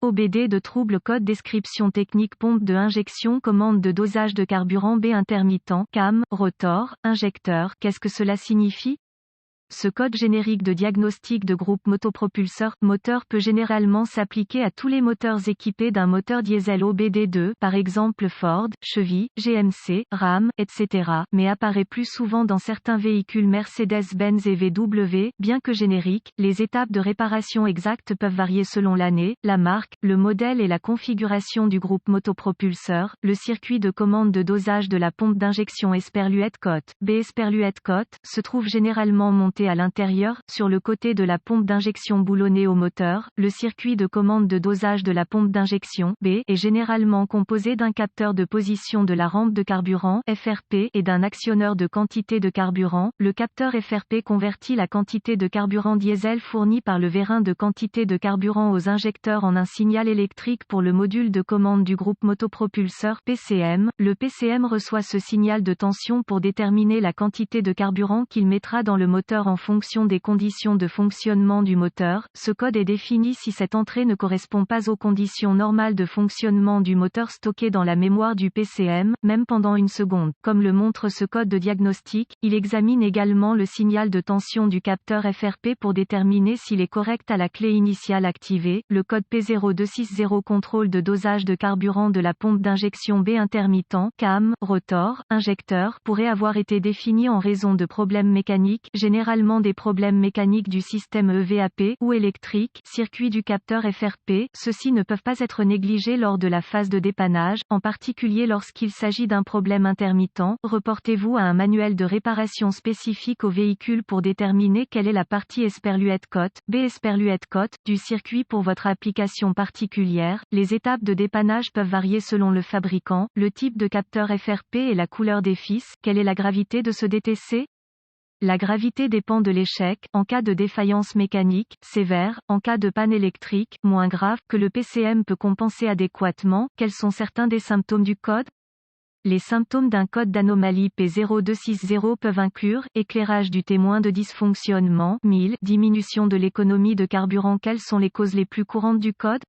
OBD de trouble code description technique pompe de injection commande de dosage de carburant B intermittent, cam, rotor, injecteur. Qu'est-ce que cela signifie? Ce code générique de diagnostic de groupe motopropulseur moteur peut généralement s'appliquer à tous les moteurs équipés d'un moteur diesel OBD2, par exemple Ford, Chevy, GMC, Ram, etc., mais apparaît plus souvent dans certains véhicules Mercedes-Benz et VW. Bien que génériques, les étapes de réparation exactes peuvent varier selon l'année, la marque, le modèle et la configuration du groupe motopropulseur. Le circuit de commande de dosage de la pompe d'injection Esperluette-Cotte, B Esperluette-Cotte, se trouve généralement monté à l'intérieur, sur le côté de la pompe d'injection boulonnée au moteur. Le circuit de commande de dosage de la pompe d'injection B est généralement composé d'un capteur de position de la rampe de carburant FRP et d'un actionneur de quantité de carburant. Le capteur FRP convertit la quantité de carburant diesel fournie par le vérin de quantité de carburant aux injecteurs en un signal électrique pour le module de commande du groupe motopropulseur PCM. Le PCM reçoit ce signal de tension pour déterminer la quantité de carburant qu'il mettra dans le moteur en fonction des conditions de fonctionnement du moteur. Ce code est défini si cette entrée ne correspond pas aux conditions normales de fonctionnement du moteur stockées dans la mémoire du PCM, même pendant une seconde. Comme le montre ce code de diagnostic, il examine également le signal de tension du capteur FRP pour déterminer s'il est correct à la clé initiale activée. Le code P0260 contrôle de dosage de carburant de la pompe d'injection B intermittent, cam, rotor, injecteur, pourrait avoir été défini en raison de problèmes mécaniques, généralement des problèmes mécaniques du système EVAP ou électrique, circuit du capteur FRP. Ceux-ci ne peuvent pas être négligés lors de la phase de dépannage, en particulier lorsqu'il s'agit d'un problème intermittent. Reportez-vous à un manuel de réparation spécifique au véhicule pour déterminer quelle est la partie Esperluette-Cotte, B Esperluette-Cotte, du circuit pour votre application particulière. Les étapes de dépannage peuvent varier selon le fabricant, le type de capteur FRP et la couleur des fils. Quelle est la gravité de ce DTC? La gravité dépend de l'échec, en cas de défaillance mécanique, sévère, en cas de panne électrique, moins grave, que le PCM peut compenser adéquatement. Quels sont certains des symptômes du code? Les symptômes d'un code d'anomalie P0260 peuvent inclure éclairage du témoin de dysfonctionnement, 1000, diminution de l'économie de carburant. Quelles sont les causes les plus courantes du code?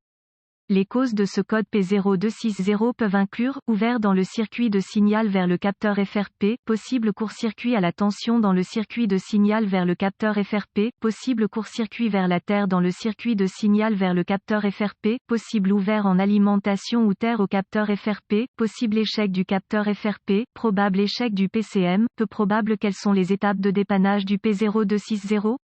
Les causes de ce code P0260 peuvent inclure, ouvert dans le circuit de signal vers le capteur FRP, possible court-circuit à la tension dans le circuit de signal vers le capteur FRP, possible court-circuit vers la terre dans le circuit de signal vers le capteur FRP, possible ouvert en alimentation ou terre au capteur FRP, possible échec du capteur FRP, probable échec du PCM, peu probable. Quelles sont les étapes de dépannage du P0260?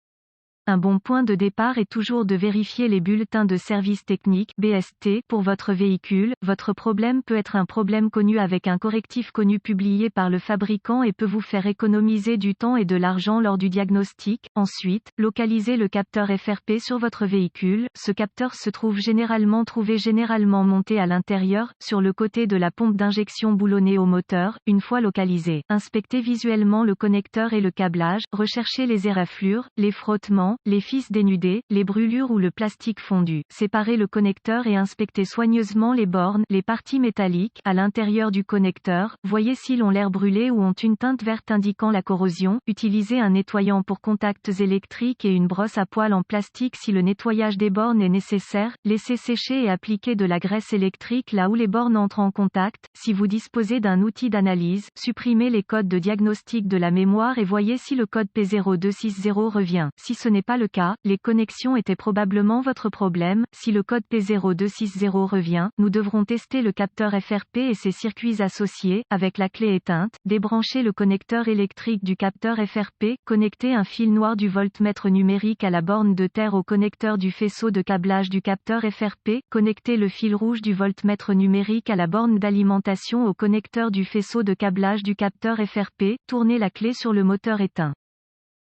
Un bon point de départ est toujours de vérifier les bulletins de service technique (BST) pour votre véhicule. Votre problème peut être un problème connu avec un correctif connu publié par le fabricant et peut vous faire économiser du temps et de l'argent lors du diagnostic. Ensuite, localisez le capteur FRP sur votre véhicule. Ce capteur se trouve généralement monté à l'intérieur, sur le côté de la pompe d'injection boulonnée au moteur. Une fois localisé, inspectez visuellement le connecteur et le câblage. Recherchez les éraflures, les frottements, les fils dénudés, les brûlures ou le plastique fondu. Séparez le connecteur et inspectez soigneusement les bornes, les parties métalliques, à l'intérieur du connecteur. Voyez s'ils ont l'air brûlés ou ont une teinte verte indiquant la corrosion. Utilisez un nettoyant pour contacts électriques et une brosse à poils en plastique si le nettoyage des bornes est nécessaire. Laissez sécher et appliquer de la graisse électrique là où les bornes entrent en contact. Si vous disposez d'un outil d'analyse, supprimez les codes de diagnostic de la mémoire et voyez si le code P0260 revient. Si ce n'est pas le cas, les connexions étaient probablement votre problème. Si le code P0260 revient, nous devrons tester le capteur FRP et ses circuits associés. Avec la clé éteinte, débranchez le connecteur électrique du capteur FRP, connectez un fil noir du voltmètre numérique à la borne de terre au connecteur du faisceau de câblage du capteur FRP, connectez le fil rouge du voltmètre numérique à la borne d'alimentation au connecteur du faisceau de câblage du capteur FRP, tournez la clé sur le moteur éteint.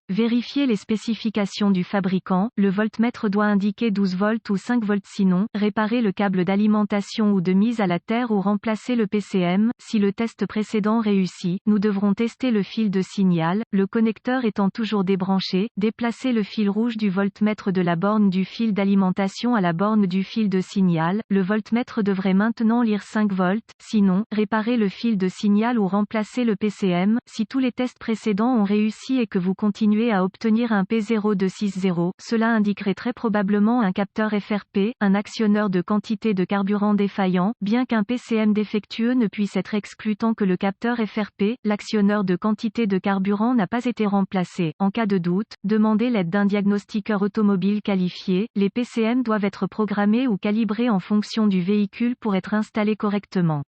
Vérifiez les spécifications du fabricant, le voltmètre doit indiquer 12 volts ou 5 volts sinon, réparez le câble d'alimentation ou de mise à la terre ou remplacez le PCM. Si le test précédent réussit, nous devrons tester le fil de signal, le connecteur étant toujours débranché, déplacez le fil rouge du voltmètre de la borne du fil d'alimentation à la borne du fil de signal, le voltmètre devrait maintenant lire 5 volts, sinon, réparez le fil de signal ou remplacez le PCM. Si tous les tests précédents ont réussi et que vous continuez continuer à obtenir un P0260, cela indiquerait très probablement un capteur FRP, un actionneur de quantité de carburant défaillant, bien qu'un PCM défectueux ne puisse être exclu tant que le capteur FRP, l'actionneur de quantité de carburant n'a pas été remplacé. En cas de doute, demandez l'aide d'un diagnostiqueur automobile qualifié. Les PCM doivent être programmés ou calibrés en fonction du véhicule pour être installés correctement.